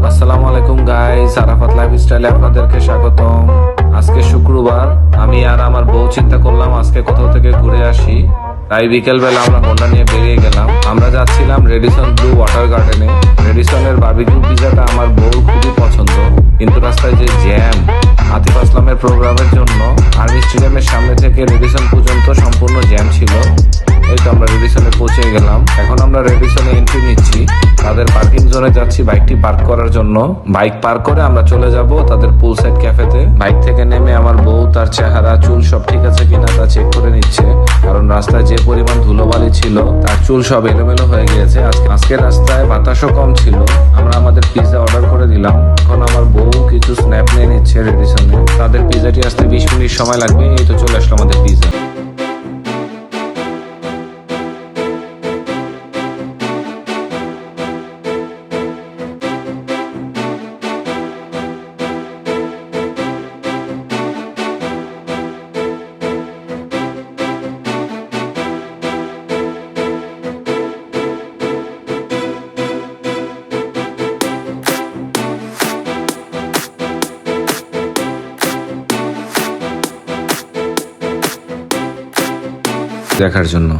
আসসালামু আলাইকুম গাইস, আরাফাত লাইফস্টাইলে আপনাদেরকে স্বাগতম। আজকে শুক্রবার, আমি আর আমার বউ চিন্তা করলাম আজকে কোথাও থেকে ঘুরে আসি। তাই বিকেল বেলা আমরা হোন্ডা নিয়ে বেরিয়ে গেলাম। আমরা যাচ্ছিলাম রেডিসন ব্লু ওয়াটার গার্ডেনে। রেডিসনের বারবিকিউ পিজাটা আমার বউর খুবই পছন্দ, কিন্তু রাস্তায় যে জ্যাম। আতিফ আসলামের প্রোগ্রামের জন্য আর্মি স্টেডিয়ামের সামনে থেকে রেডিসন পর্যন্ত সম্পূর্ণ জ্যাম ছিল। এই তো আমরা রেডিসনে পৌঁছে গেলাম। এখন আমরা রেডিসনে এন্ট্রি নিচ্ছি। তাদের পার্কিং জোনে যাচ্ছি বাইকটি পার্ক করার জন্য। বাইক পার্ক করে আমরা চলে যাব তাদের পুল সাইড ক্যাফেতে। বাইক থেকে নেমে আমার বউ তার চেহারা, চুল সব ঠিক আছে কিনা তা চেক করে নিচ্ছে, কারণ রাস্তায় যে পরিমাণ ধুলোবালি ছিল তার চুল সব এলোমেলো হয়ে গিয়েছে। আজকে রাস্তায় বাতাসও কম ছিল। আমরা আমাদের পিৎজা অর্ডার করে দিলাম। এখন আমার বউ কিছু স্ন্যাপ নিয়ে নিচ্ছে রেডিসনে। তাদের পিৎজাটি আসতে 20 মিনিট সময় লাগবে। এই তো চলে আসলো আমাদের পিৎজা। দেখার জন্য।